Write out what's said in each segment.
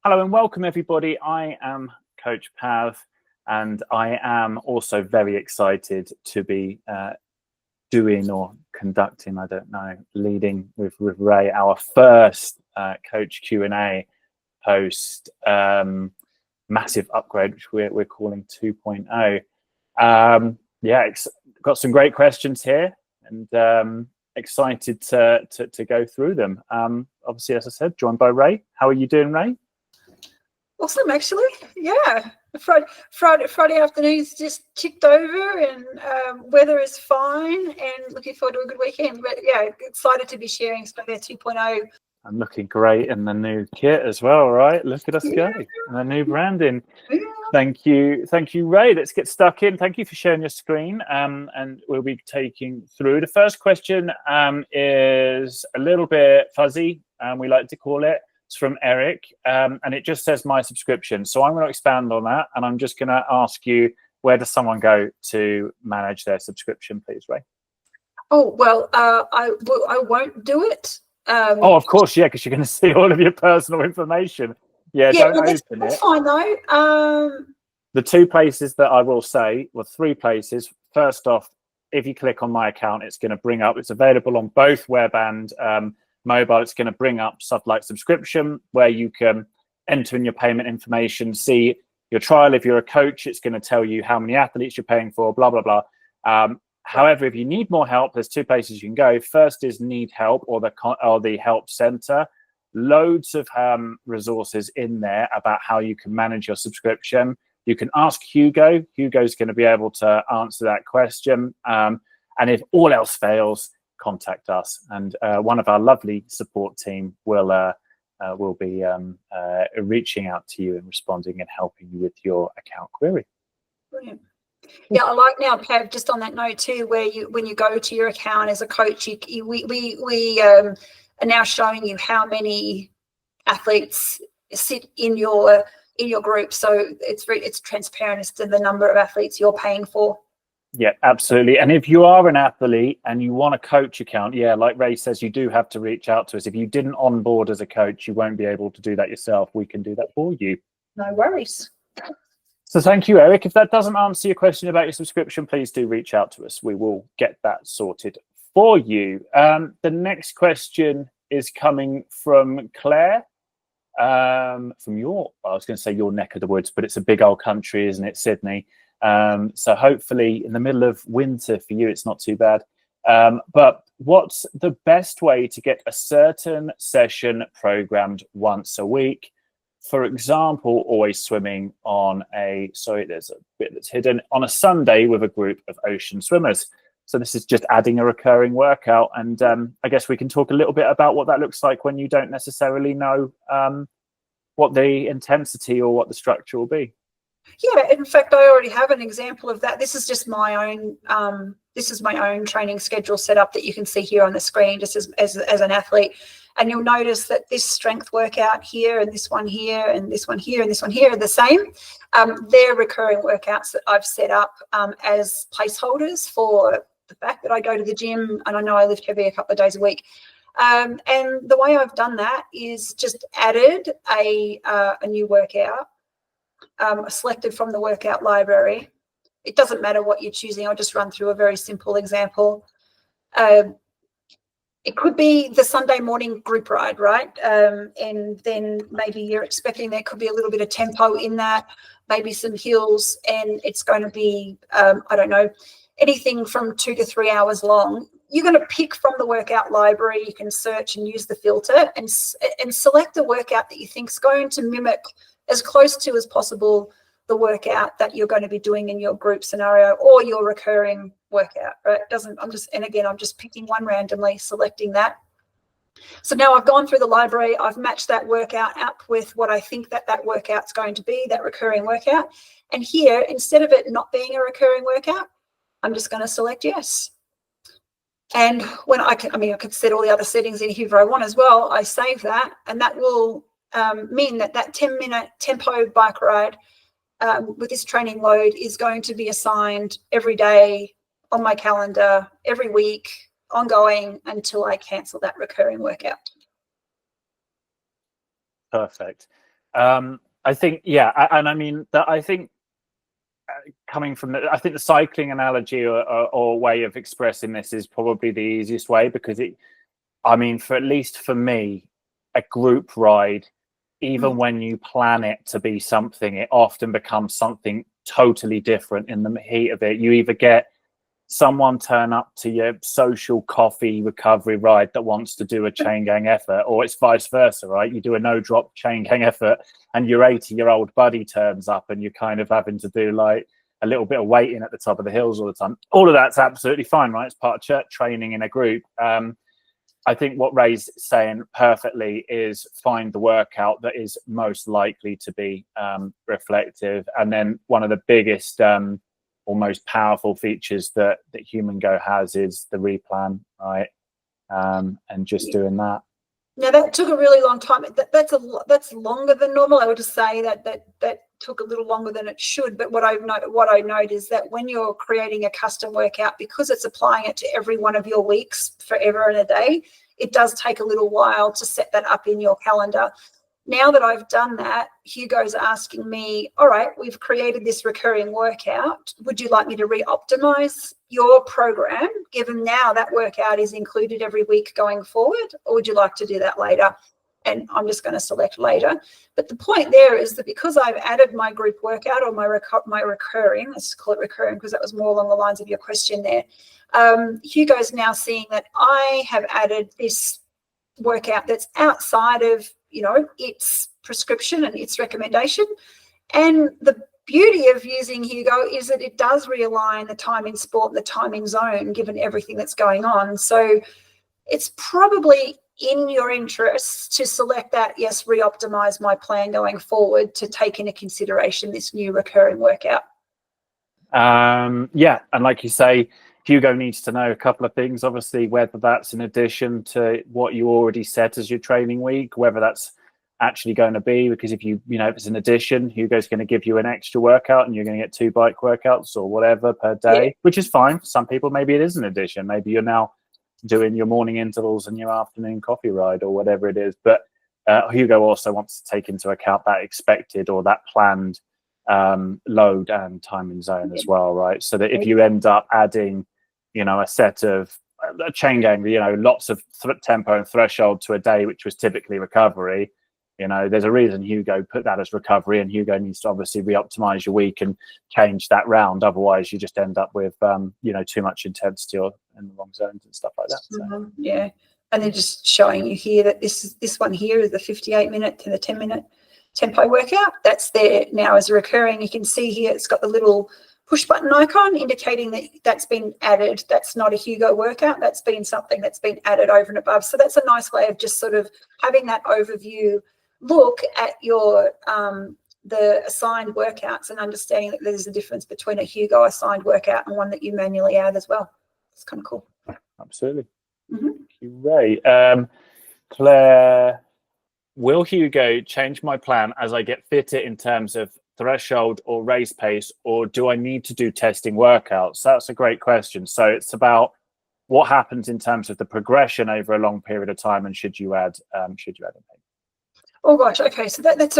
Hello and welcome everybody. I am Coach Pav and I am also very excited to be doing or conducting, I don't know, leading with Ray, our first Coach Q&A post massive upgrade, which we're calling 2.0. Yeah, got some great questions here and excited to go through them. Obviously, as I said, joined by Ray. How are you doing, Ray? Awesome, actually. Yeah, Friday afternoon's just ticked over, and weather is fine, and looking forward to a good weekend. But yeah, excited to be sharing Sphere 2.0. I'm looking great in the new kit as well, right? Look at us go, and the new branding. Yeah. Thank you, Ray. Let's get stuck in. Thank you for sharing your screen, and we'll be taking through. The first question is a little bit fuzzy, we like to call it. It's from Eric, and it just says my subscription. So I'm going to expand on that, and I'm just going to ask you, where does someone go to manage their subscription, please, Ray? Oh, well, I won't do it. Oh, of course, yeah, because you're going to see all of your personal information. Yeah, don't open it. That's fine, though. The two places that I will say, well, three places. First off, if you click on my account, it's going to bring up, it's available on both web and mobile. It's going to bring up stuff like subscription, where you can enter in your payment information, see your trial. If you're a coach, it's going to tell you how many athletes you're paying for, blah, blah, blah. However, if you need more help, there's two places you can go. First is Need Help, or the Help Center. Loads of resources in there about how you can manage your subscription. You can ask Hugo. Hugo's going to be able to answer that question. And if all else fails, contact us, and one of our lovely support team will be reaching out to you and responding and helping you with your account query. Brilliant. Yeah, I like now, Pav, just on that note too, where when you go to your account as a coach, we are now showing you how many athletes sit in your group, so it's transparent as to the number of athletes you're paying for. Yeah, absolutely. And if you are an athlete and you want a coach account, yeah, like Ray says, you do have to reach out to us. If you didn't onboard as a coach, you won't be able to do that yourself. We can do that for you. No worries. So thank you, Eric. If that doesn't answer your question about your subscription, please do reach out to us. We will get that sorted for you. The next question is coming from Claire, from I was going to say your neck of the woods, but it's a big old country, isn't it, Sydney? So hopefully in the middle of winter for you, it's not too bad. But what's the best way to get a certain session programmed once a week? For example, always swimming on there's a bit that's hidden, on a Sunday with a group of ocean swimmers. So this is just adding a recurring workout. And I guess we can talk a little bit about what that looks like when you don't necessarily know what the intensity or what the structure will be. Yeah, in fact, I already have an example of that. This is just my own training schedule set up that you can see here on the screen, just as an athlete. And you'll notice that this strength workout here, and this one here, and this one here, and this one here are the same. They're recurring workouts that I've set up as placeholders for the fact that I go to the gym and I know I lift heavy a couple of days a week. And the way I've done that is just added a new workout, selected from the workout library. It doesn't matter what you're choosing. I'll just run through a very simple example. It could be the Sunday morning group ride, right? And then maybe you're expecting there could be a little bit of tempo in that, maybe some hills, and it's going to be, I don't know, anything from 2 to 3 hours long. You're going to pick from the workout library. You can search and use the filter and select a workout that you think is going to mimic as close to as possible the workout that you're going to be doing in your group scenario or your recurring workout, right? I'm just picking one randomly, selecting that. So now I've gone through the library, I've matched that workout up with what I think that workout's going to be, that recurring workout. And here, instead of it not being a recurring workout, I'm just going to select yes. And when I could set all the other settings in here if I want as well. I save that, and that will mean that 10-minute tempo bike ride with this training load is going to be assigned every day on my calendar, every week, ongoing until I cancel that recurring workout. Perfect. I think, yeah, and I mean that. I think coming from I think the cycling analogy or way of expressing this is probably the easiest way, because I mean, for at least for me, a group ride, even when you plan it to be something, it often becomes something totally different in the heat of it. You either get someone turn up to your social coffee recovery ride that wants to do a chain gang effort, or it's vice versa, right? You do a no drop chain gang effort and your 80-year-old buddy turns up and you're kind of having to do like a little bit of waiting at the top of the hills all the time. All of that's absolutely fine, right? It's part of church training in a group. I think what Ray's saying perfectly is find the workout that is most likely to be reflective. And then one of the biggest or most powerful features that HumanGO has is the replan, right? And just doing that. Now that took a really long time. That's longer than normal. I would just say that took a little longer than it should. But what I note is that when you're creating a custom workout, because it's applying it to every one of your weeks forever and a day, it does take a little while to set that up in your calendar. Now that I've done that, Hugo's asking me, all right, we've created this recurring workout. Would you like me to re-optimize your program, given now that workout is included every week going forward, or would you like to do that later? And I'm just going to select later. But the point there is that because I've added my group workout or my recurring, let's call it recurring because that was more along the lines of your question there, Hugo's now seeing that I have added this workout that's outside of its prescription and its recommendation. And the beauty of using HumanGO is that it does realign the time in sport and the time in zone given everything that's going on. So it's probably in your interests to select that, yes, re-optimize my plan going forward to take into consideration this new recurring workout. Yeah, and like you say, Hugo needs to know a couple of things, obviously, whether that's in addition to what you already set as your training week, whether that's actually going to be, because if if it's an addition, Hugo's going to give you an extra workout and you're going to get 2 bike workouts or whatever per day, which is fine. For some people, maybe it is an addition. Maybe you're now doing your morning intervals and your afternoon coffee ride or whatever it is. But Hugo also wants to take into account that expected or that planned load and time in zone as well, right? So that if you end up adding a set of a chain gang, lots of tempo and threshold to a day, which was typically recovery, there's a reason Hugo put that as recovery, and Hugo needs to obviously re-optimize your week and change that round. Otherwise, you just end up with, too much intensity or in the wrong zones and stuff like that. So. Yeah. And they're just showing you here that this one here is the 58-minute to the 10-minute tempo workout. That's there now as a recurring. You can see here it's got the little push button icon indicating that that's been added. That's not a HumanGO workout. That's been something that's been added over and above. So that's a nice way of just sort of having that overview look at your the assigned workouts and understanding that there's a difference between a HumanGO assigned workout and one that you manually add as well. It's kind of cool. Absolutely. Thank you, Ray. Claire, will HumanGO change my plan as I get fitter in terms of threshold or race pace, or do I need to do testing workouts? That's a great question. So it's about what happens in terms of the progression over a long period of time, and should you add anything? Oh gosh, okay. So it's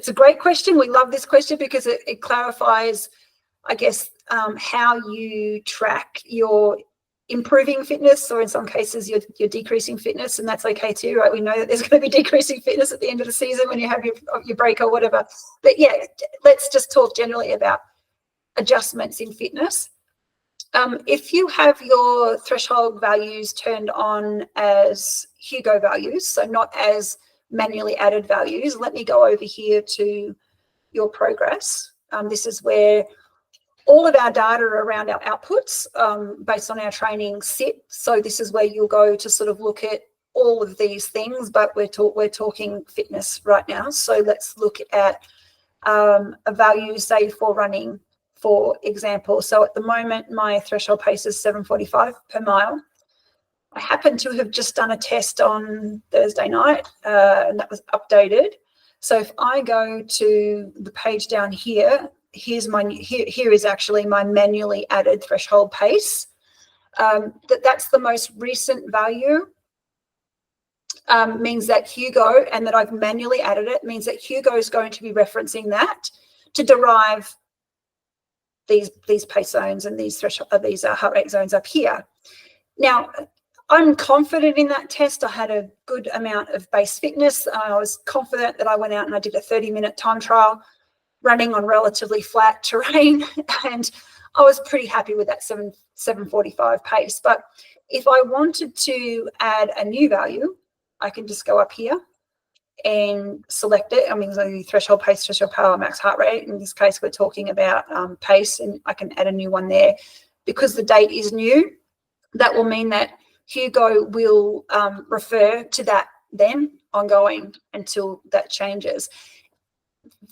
a great question. We love this question because it clarifies, I guess, how you track your improving fitness, or in some cases you're decreasing fitness, and that's okay too, right? We know that there's going to be decreasing fitness at the end of the season when you have your break or whatever. But yeah, let's just talk generally about adjustments in fitness. If you have your threshold values turned on as HumanGO values, so not as manually added values, let me go over here to your progress. This is where all of our data around our outputs based on our training sit. So this is where you'll go to sort of look at all of these things, but we're talking fitness right now. So let's look at a value, say, for running, for example. So at the moment, my threshold pace is 7:45 per mile. I happen to have just done a test on Thursday night, and that was updated. So if I go to the page down here, here is actually my manually added threshold pace. That's the most recent value. means that HumanGO, and that I've manually added it, means that HumanGO is going to be referencing that to derive these pace zones and these heart rate zones up here. Now, I'm confident in that test. I had a good amount of base fitness. I was confident that I went out and I did a 30-minute time trial running on relatively flat terrain, and I was pretty happy with that 7:45 pace. But if I wanted to add a new value, I can just go up here and select it. I mean, the threshold pace, threshold power, max heart rate. In this case, we're talking about pace, and I can add a new one there. Because the date is new, that will mean that HumanGO will refer to that then ongoing until that changes.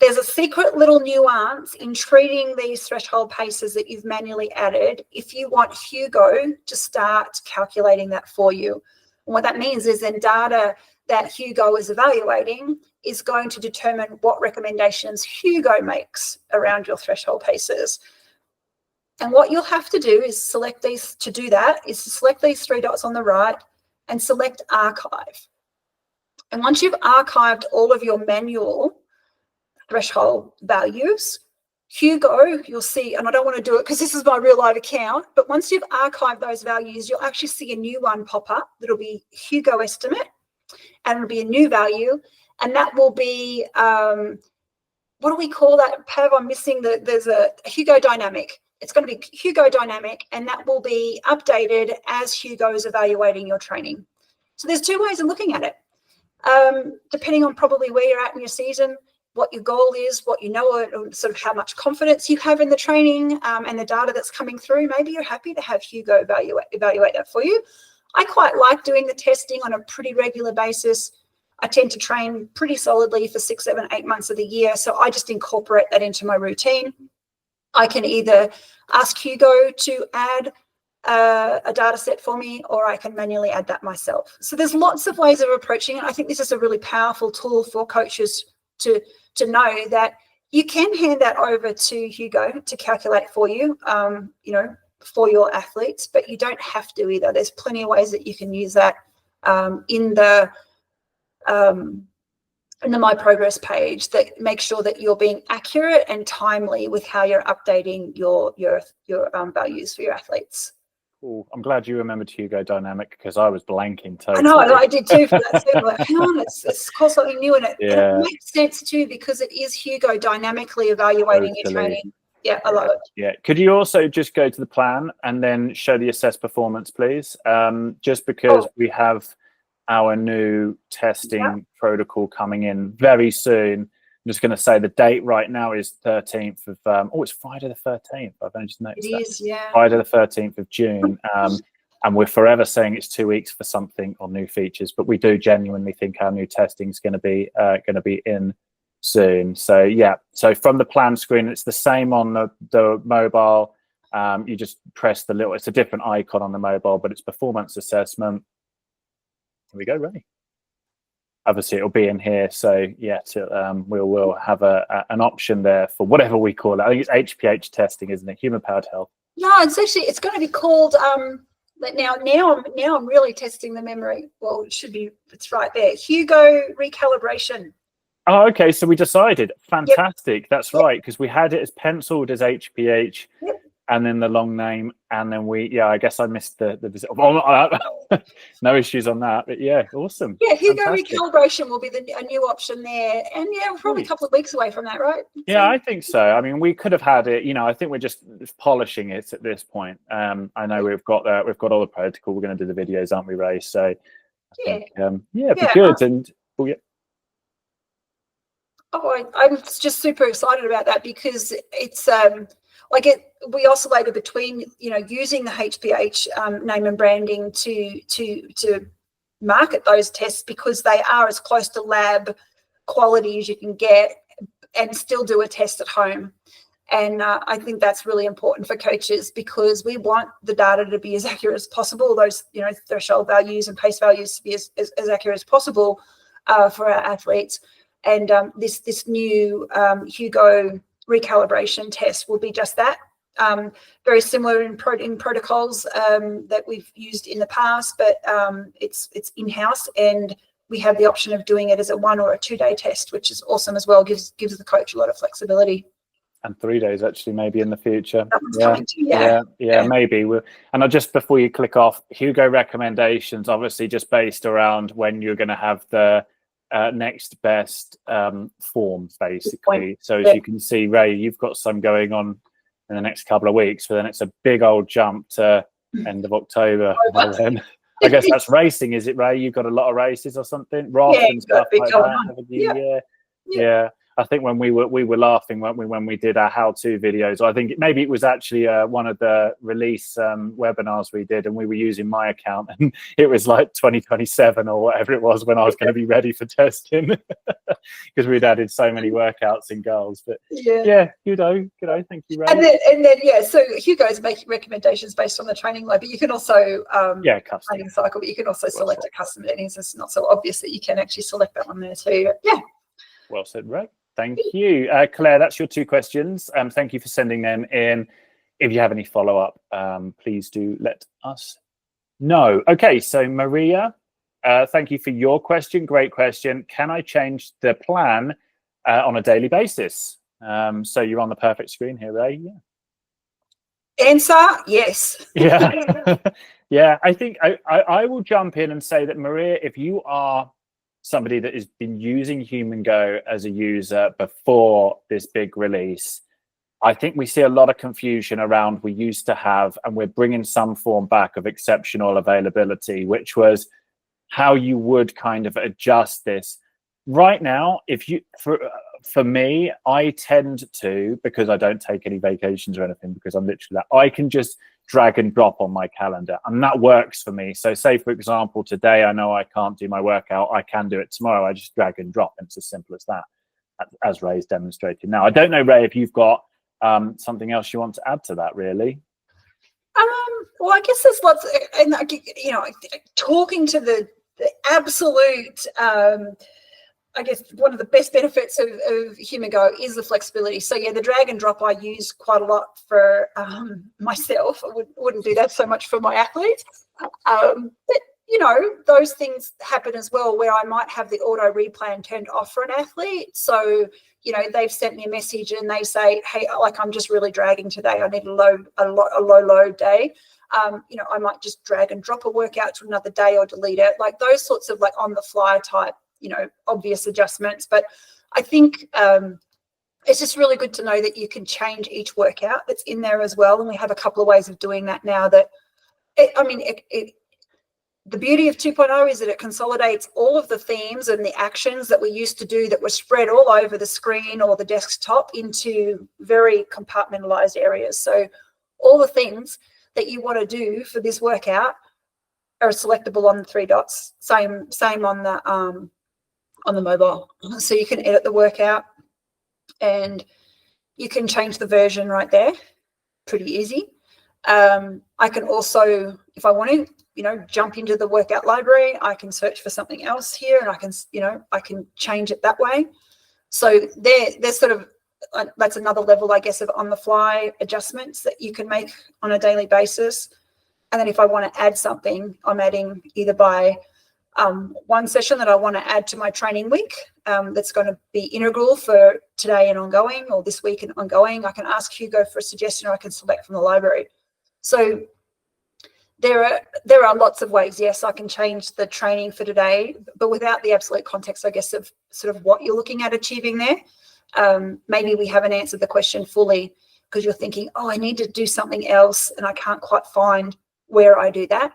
There's a secret little nuance in treating these threshold paces that you've manually added if you want HumanGO to start calculating that for you. And what that means is then data that HumanGO is evaluating is going to determine what recommendations HumanGO makes around your threshold paces. And what you'll have to do is select these, to do that, is to select these three dots on the right and select archive. And once you've archived all of your manual threshold values, HumanGO, you'll see, and I don't want to do it because this is my real live account, but once you've archived those values, you'll actually see a new one pop up that'll be HumanGO estimate, and it'll be a new value, and that will be, what do we call that, Pav? I'm missing there's a HumanGO dynamic. It's going to be HumanGO dynamic, and that will be updated as HumanGO is evaluating your training. So there's two ways of looking at it. Depending on probably where you're at in your season, what your goal is, what you know, sort of how much confidence you have in the training and the data that's coming through. Maybe you're happy to have HumanGO evaluate that for you. I quite like doing the testing on a pretty regular basis. I tend to train pretty solidly for 6, 7, 8 months of the year, so I just incorporate that into my routine. I can either ask HumanGO to add a data set for me, or I can manually add that myself. So there's lots of ways of approaching it. I think this is a really powerful tool for coaches to know that you can hand that over to HumanGO to calculate for you, for your athletes, but you don't have to either. There's plenty of ways that you can use that in the My Progress page that make sure that you're being accurate and timely with how you're updating your values for your athletes. Cool. I'm glad you remembered HumanGO dynamic because I was blanking totally. I know, I did too for that too. Like, hang on, it's called something new in it. Yeah. And it makes sense too because it is HumanGO dynamically evaluating your training. Yeah, I love it. Yeah. Could you also just go to the plan and then show the assess performance, please? Just because we have our new testing protocol coming in very soon. I'm just going to say the date right now is 13th of, it's Friday the 13th. I've only just noticed it is, yeah. Friday the 13th of June. And we're forever saying it's 2 weeks for something or new features, but we do genuinely think our new testing is going to be in soon. So yeah, so from the plan screen, it's the same on the mobile. You just press the little, it's a different icon on the mobile, but it's performance assessment. Here we go, Ray. Obviously, it'll be in here. So yeah, we'll have an option there for whatever we call it. I think it's HPH testing, isn't it? Human powered health. No, it's going to be called. Now I'm really testing the memory. Well, it should be. It's right there. HumanGO recalibration. Oh, okay. So we decided. Fantastic. Yep. That's right, because we had it as penciled as HPH. Yep. And then the long name, and then I guess I missed the visit. No issues on that, but yeah, awesome. Yeah, HumanGO recalibration will be a new option there, and yeah, we're probably a couple of weeks away from that, right? Yeah, I think so. I mean, we could have had it. I think we're just polishing it at this point. I know we've got all the protocol. We're going to do the videos, aren't we, Ray? So I think, it'd be good. I'm just super excited about that because it's we oscillated between using the HPH name and branding to market those tests because they are as close to lab quality as you can get and still do a test at home. And I think that's really important for coaches because we want the data to be as accurate as possible, those threshold values and pace values to be as accurate as possible for our athletes. And this new HumanGO recalibration test will be just that. Very similar in protocols that we've used in the past, but it's in-house and we have the option of doing it as a 1 or a 2 day test, which is awesome as well. Gives the coach a lot of flexibility. And 3 days actually, maybe in the future. That one's coming too, yeah, maybe. And just before you click off, HumanGO recommendations, obviously just based around when you're going to have the next best form, basically. So as you can see, Ray, you've got some going on in the next couple of weeks, but then it's a big old jump to end of October. Then I guess that's racing, is it, Ray? You've got a lot of races or something, Roth and stuff like that, haven't you? Yeah. I think when we were laughing, weren't we, when we did our how-to videos? I think maybe it was actually one of the release webinars we did, and we were using my account, and it was like 2027 or whatever it was when I was going to be ready for testing, because we'd added so many workouts and goals. But good. Thank you, Ray. And then so HumanGO's making recommendations based on the training load, but you can also custom training cycle, but you can also select a custom settings. It's not so obvious that you can actually select that one there too. Yeah. Well said, Ray. Thank you. Claire, that's your 2 questions. Thank you for sending them in. If you have any follow-up, please do let us know. Okay, so Maria, thank you for your question. Great question. Can I change the plan on a daily basis? So you're on the perfect screen here, Ray. Yeah. Answer, yes. Yeah. Yeah, I think I will jump in and say that, Maria, if you are somebody that has been using HumanGO as a user before this big release, I think we see a lot of confusion around we used to have, and we're bringing some form back of exceptional availability, which was how you would kind of adjust this. Right now, if you, for me, I tend to, because I don't take any vacations or anything, because I'm literally that, I can just drag and drop on my calendar, and that works for me. So say, for example, today I know I can't do my workout, I can do it tomorrow. I just drag and drop, and it's as simple as that, as Ray's demonstrated now. I don't know, Ray, if you've got something else you want to add to that, really. Well, I guess there's lots, and talking to the absolute I guess one of the best benefits of HumanGO is the flexibility. So yeah, the drag and drop I use quite a lot for myself. I wouldn't do that so much for my athletes. But those things happen as well, where I might have the auto replan turned off for an athlete. So they've sent me a message and they say, hey, like, I'm just really dragging today, I need a low load day. I might just drag and drop a workout to another day or delete it, like those sorts of like on the fly type obvious adjustments. But I think it's just really good to know that you can change each workout that's in there as well. And we have a couple of ways of doing that now. That the beauty of 2.0 is that it consolidates all of the themes and the actions that we used to do that were spread all over the screen or the desktop into very compartmentalized areas. So all the things that you want to do for this workout are selectable on the 3 dots. Same on the mobile. So you can edit the workout and you can change the version right there. Pretty easy. I can also, if I want to, jump into the workout library, I can search for something else here, and I can change it that way. So there's sort of, that's another level, I guess, of on the fly adjustments that you can make on a daily basis. And then if I want to add something, I'm adding either by one session that I want to add to my training week that's going to be integral for today and ongoing, or this week and ongoing. I can ask HumanGO for a suggestion, or I can select from the library. So there are lots of ways. Yes, I can change the training for today, but without the absolute context, I guess, of sort of what you're looking at achieving there. Maybe we haven't answered the question fully because you're thinking, oh, I need to do something else and I can't quite find where I do that.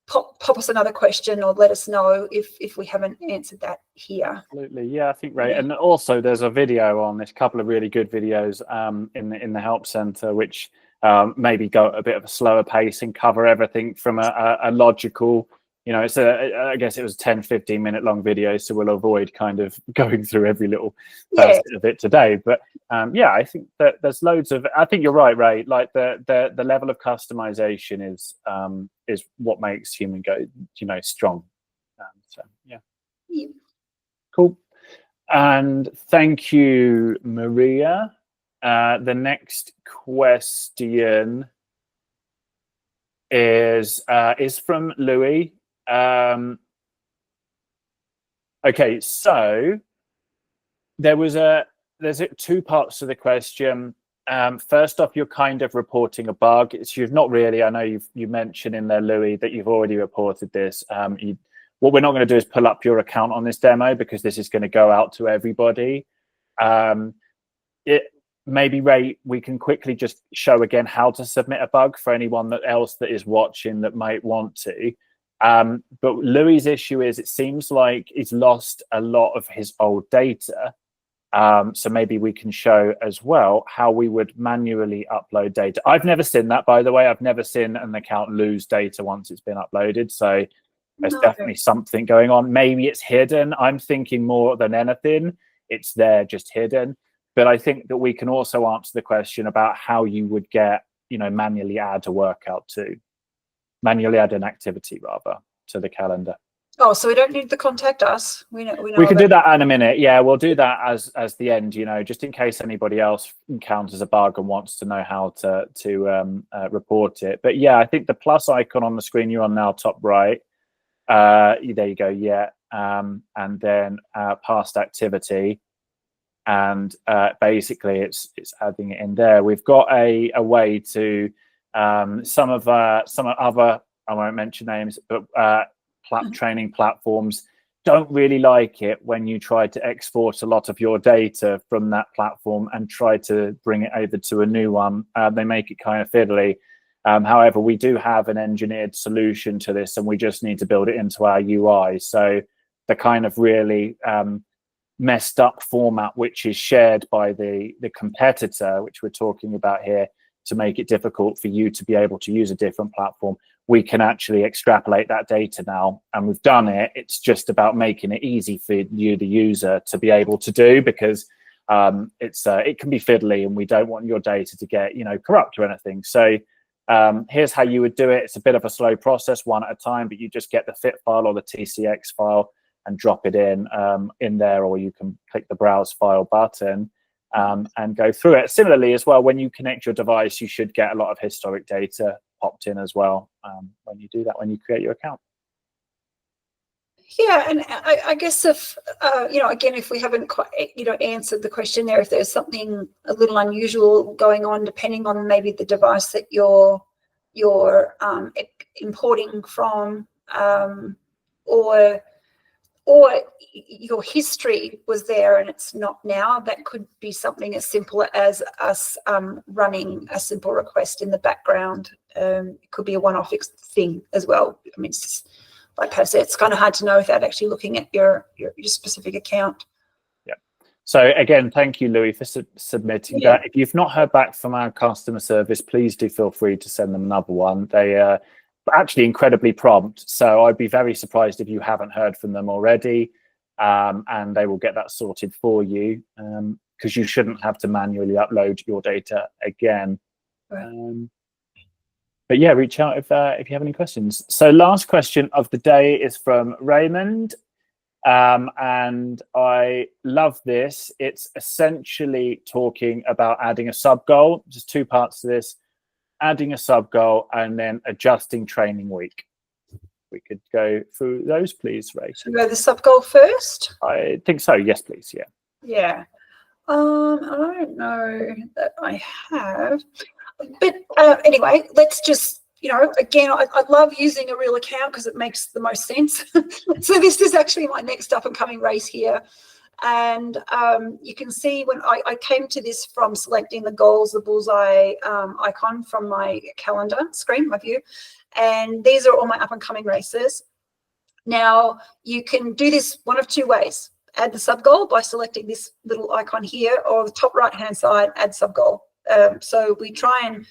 Pop us another question or let us know if we haven't answered that here. Absolutely, yeah, I think right. And also there's a video on this, couple of really good videos in the help center, which maybe go at a bit of a slower pace and cover everything from a logical, it's I guess it was 10-15 minute long video, so we'll avoid kind of going through every little bit of it today. But I think that there's loads of, I think you're right, Ray, like the level of customization is what makes HumanGO strong. So yeah. Cool. And thank you, Maria. The next question is from Louis. Okay, so there's two parts to the question. First off, you're kind of reporting a bug. You've not really. I know you mentioned in there, Louis, that you've already reported this. What we're not going to do is pull up your account on this demo because this is going to go out to everybody. Maybe, Ray, we can quickly just show again how to submit a bug for anyone else that is watching that might want to. But Louis's issue is it seems like he's lost a lot of his old data. So maybe we can show as well how we would manually upload data. I've never seen that, by the way. I've never seen an account lose data once it's been uploaded. So there's definitely something going on. Maybe it's hidden. I'm thinking more than anything, it's there just hidden. But I think that we can also answer the question about how you would manually add a workout manually add an activity rather to the calendar. Oh, so we don't need to contact us. We can do that in a minute. Yeah, we'll do that as the end, just in case anybody else encounters a bug and wants to know how to report it. But yeah, I think the plus icon on the screen you're on now, top right, there you go. Yeah. And then past activity. And basically it's adding it in there. We've got a way to some other, I won't mention names, but training platforms don't really like it when you try to export a lot of your data from that platform and try to bring it over to a new one. They make it kind of fiddly. However, we do have an engineered solution to this, and we just need to build it into our UI. So the kind of really messed up format which is shared by the competitor, which we're talking about here, to make it difficult for you to be able to use a different platform, we can actually extrapolate that data now, and we've done it. It's just about making it easy for you, the user, to be able to do, because it can be fiddly, and we don't want your data to get corrupt or anything. So here's how you would do it. It's a bit of a slow process, one at a time, but you just get the fit file or the TCX file and drop it in there, or you can click the browse file button and go through it. Similarly as well, when you connect your device, you should get a lot of historic data popped in as well when you do that, when you create your account. Yeah, and I guess if again, if we haven't quite answered the question there, if there's something a little unusual going on, depending on maybe the device that you're importing from, or your history was there and it's not now, that could be something as simple as us running a simple request in the background. It could be a one-off thing as well. I mean, it's just, like Pat said, it's kind of hard to know without actually looking at your specific account. Yeah. So again, thank you, Louis, for submitting that. If you've not heard back from our customer service, please do feel free to send them another one. They actually incredibly prompt, so I'd be very surprised if you haven't heard from them already, and they will get that sorted for you, because you shouldn't have to manually upload your data again. Right. But yeah, reach out if you have any questions. So last question of the day is from Raymond, and I love this. It's essentially talking about adding a sub goal. There's two parts to this: adding a sub goal and then adjusting training week. We could go through those, please, Ray. Should we go the sub goal first? I think so. Yes, please. Yeah. Yeah. I don't know that I have, but anyway, let's just, again, I love using a real account because it makes the most sense. So this is actually my next up and coming race here. And you can see when I came to this from selecting the goals, the bullseye icon from my calendar screen, my view, and these are all my up and coming races. Now you can do this one of two ways: add the sub goal by selecting this little icon here, or the top right hand side, add sub goal. So we try and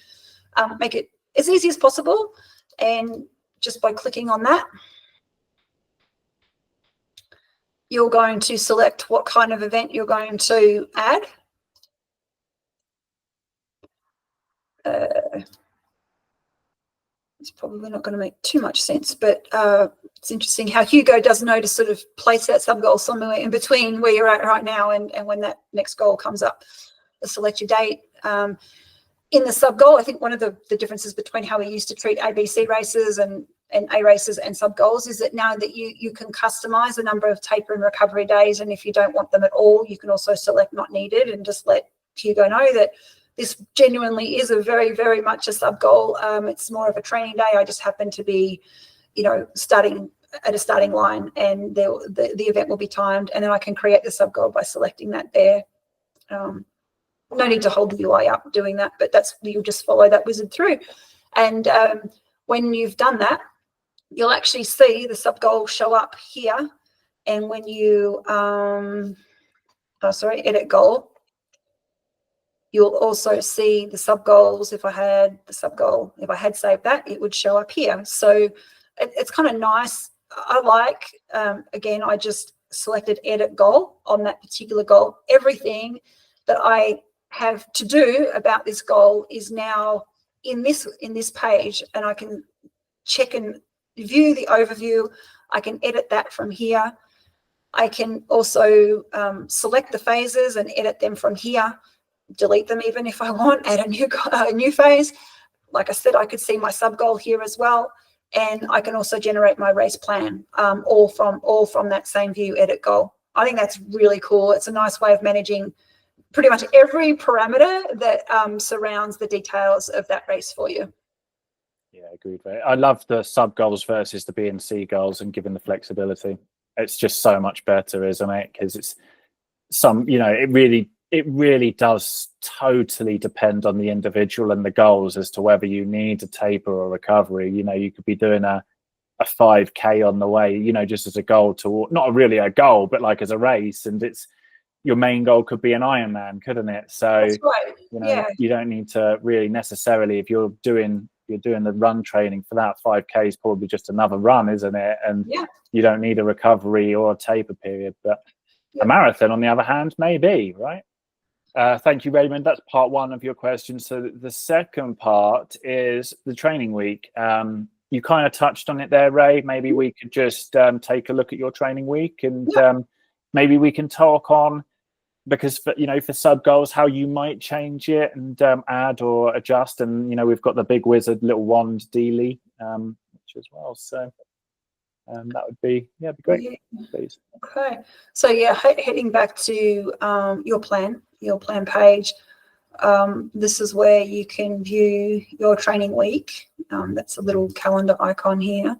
make it as easy as possible, and just by clicking on that, you're going to select what kind of event you're going to add. It's probably not going to make too much sense, but it's interesting how HumanGO does know to sort of place that sub goal somewhere in between where you're at right now and when that next goal comes up. Select your date. In the sub goal, I think one of the differences between how we used to treat ABC races and and A races and sub goals is that now that you can customize the number of taper and recovery days, and if you don't want them at all, you can also select not needed and just let Hugo know that this genuinely is a very, very much a sub goal. It's more of a training day. I just happen to be, starting at a starting line, and the event will be timed, and then I can create the sub goal by selecting that there. No need to hold the UI up doing that, but you'll just follow that wizard through. And when you've done that, you'll actually see the sub goal show up here. And when you, edit goal, you'll also see the sub goals. If I had saved that, it would show up here. So it's kind of nice. I like, again, I just selected edit goal on that particular goal. Everything that I have to do about this goal is now in this page, and I can check and view the overview. I can edit that from here. I can also select the phases and edit them from here, delete them even if I want, add a new phase. Like I said, I could see my sub goal here as well, and I can also generate my race plan all from that same view, edit goal. I think that's really cool. It's a nice way of managing pretty much every parameter that surrounds the details of that race for you. Yeah, agreed. I love the sub goals versus the B and C goals, and given the flexibility, it's just so much better, isn't it? Because it's it really does totally depend on the individual and the goals as to whether you need a taper or recovery. You could be doing a 5K on the way, just as a goal to, not really a goal, but like as a race, and your main goal could be an Ironman, couldn't it? So that's right. You don't need to really necessarily, if you're doing the run training for that, 5K is probably just another run, isn't it? And you don't need a recovery or a taper period. But a marathon, on the other hand, maybe, right? Thank you, Raymond. That's part one of your question. So the second part is the training week. You kind of touched on it there, Ray. Maybe we could just take a look at your training week, and maybe we can talk on, because for sub goals, how you might change it and add or adjust. And we've got the big wizard little wand dealy, which as well. So that would be great, please. Okay, so heading back to your plan page. This is where you can view your training week. That's a little calendar icon here.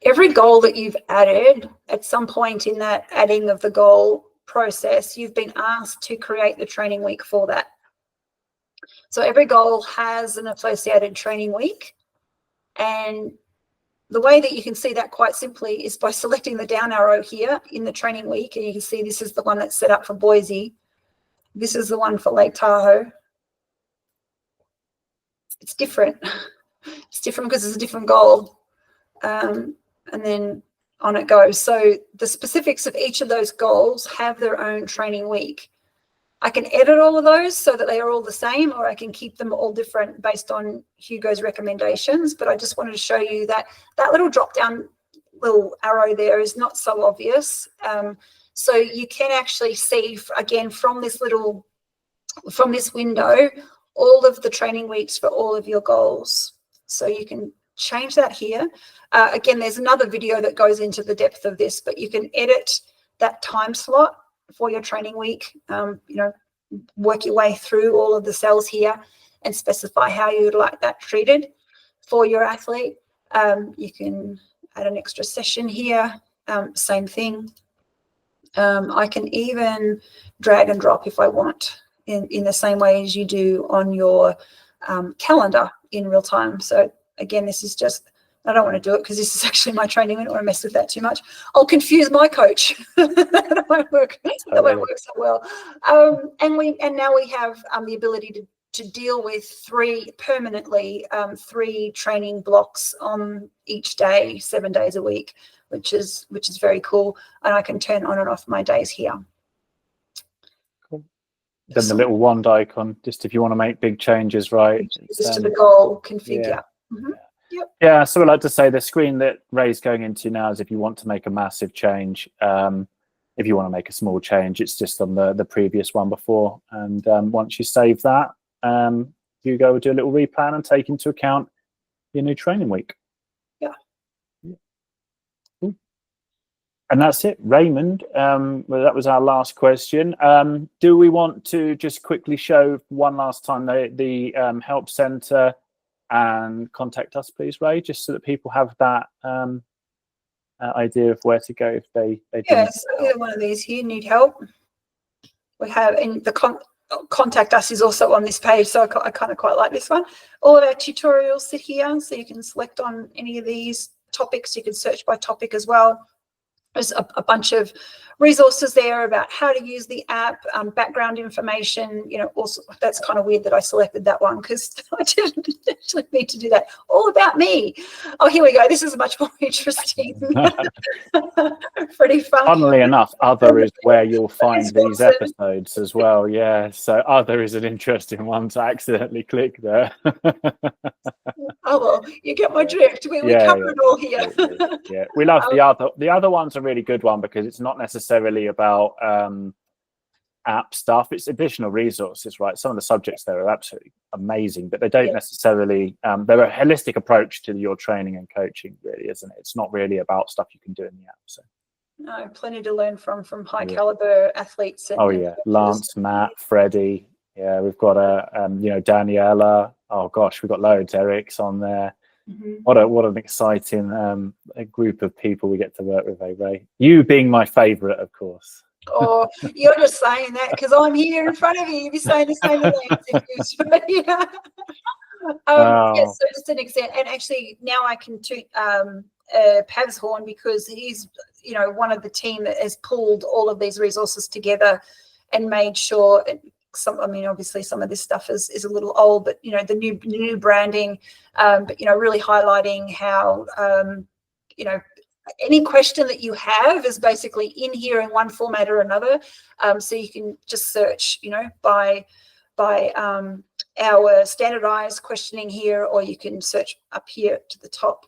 Every goal that you've added, at some point in that adding of the goal process, you've been asked to create the training week for that. So every goal has an associated training week. And the way that you can see that quite simply is by selecting the down arrow here in the training week. And you can see this is the one that's set up for Boise. This is the one for Lake Tahoe. It's different. It's different because it's a different goal. And then on it goes. So the specifics of each of those goals have their own training week. I can edit all of those so that they are all the same, or I can keep them all different based on Hugo's recommendations. But I just wanted to show you that little drop down little arrow there is not so obvious. So you can actually see, again, from this window, all of the training weeks for all of your goals. So you can change that here. Again, there's another video that goes into the depth of this, but you can edit that time slot for your training week. Work your way through all of the cells here and specify how you would like that treated for your athlete. You can add an extra session here, same thing. I can even drag and drop if I want, in the same way as you do on your calendar in real time. So again, this is just, I don't want to do it because this is actually my training. I don't want to mess with that too much. I'll confuse my coach. That won't work. That won't work so well. And now we have the ability to deal with three training blocks on each day, 7 days a week, which is very cool. And I can turn on and off my days here. Cool. Then the little wand icon, just if you want to make big changes, right? Just to the goal configure. Yeah. Mm-hmm. Yep. Yeah, so I like to say the screen that Ray's going into now is if you want to make a massive change. If you want to make a small change, it's just on the previous one before. And once you save that, HumanGO will do a little replan and take into account your new training week. Yeah. Cool. And that's it, Raymond. Well, that was our last question. Do we want to just quickly show one last time the help center and contact us, please, Ray, just so that people have that idea of where to go if they yeah, so either one of these here need help. We have in the contact us is also on this page, so I kind of quite like this one. All of our tutorials sit here, so you can select on any of these topics. You can search by topic as well. There's a bunch of resources there about how to use the app, background information. You know, also that's kind of weird that I selected that one because I didn't actually need to do that. All about me. Oh, here we go. This is much more interesting. Pretty fun. Funnily enough, other is where you'll find these episodes as well. Yeah, so other is an interesting one to accidentally click there. Oh well, you get my drift. We cover it all here. Yeah, we love the other. The other one's a really good one because it's not necessarily about app stuff. It's additional resources, right? Some of the subjects there are absolutely amazing, but they don't necessarily. They're a holistic approach to your training and coaching, really, isn't it? It's not really about stuff you can do in the app. So. No, plenty to learn from high caliber athletes. And, Lance, Matt, Freddie. Yeah, we've got Daniela. Oh gosh, we've got loads. Eric's on there. What an exciting group of people we get to work with, Ray. You being my favourite, of course. Oh, you're just saying that because I'm here in front of you. You'd be saying the same thing. So just an example, and actually now I can toot Pav's horn because he's one of the team that has pulled all of these resources together and made sure. Obviously some of this stuff is a little old, but the new branding, but really highlighting how any question that you have is basically in here in one format or another. So you can just search, by our standardized questioning here, or you can search up here to the top.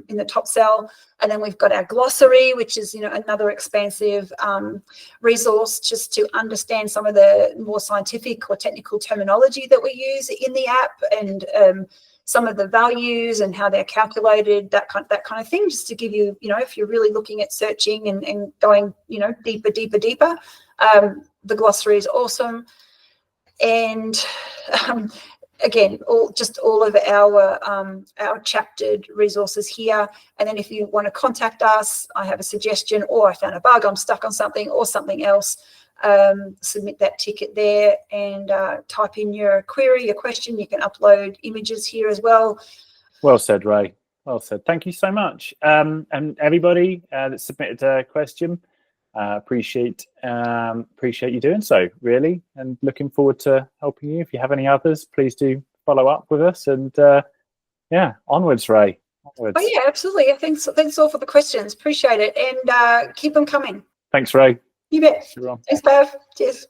In the top cell, and then we've got our glossary, which is another expansive resource just to understand some of the more scientific or technical terminology that we use in the app, and some of the values and how they're calculated, that kind of thing, just to give you, if you're really looking at searching and going deeper, the glossary is awesome. And again, all of our chaptered resources here. And then if you want to contact us, I have a suggestion, or I found a bug, I'm stuck on something or something else, submit that ticket there and type in your query, your question. You can upload images here as well. Well said, Ray. Well said. Thank you so much. And everybody that submitted a question, appreciate you doing so, really, and looking forward to helping you. If you have any others, please do follow up with us, and onwards, Ray. Onwards. Oh yeah, absolutely. Thanks all for the questions. Appreciate it, and keep them coming. Thanks, Ray. You bet. Thanks, Pav. Cheers.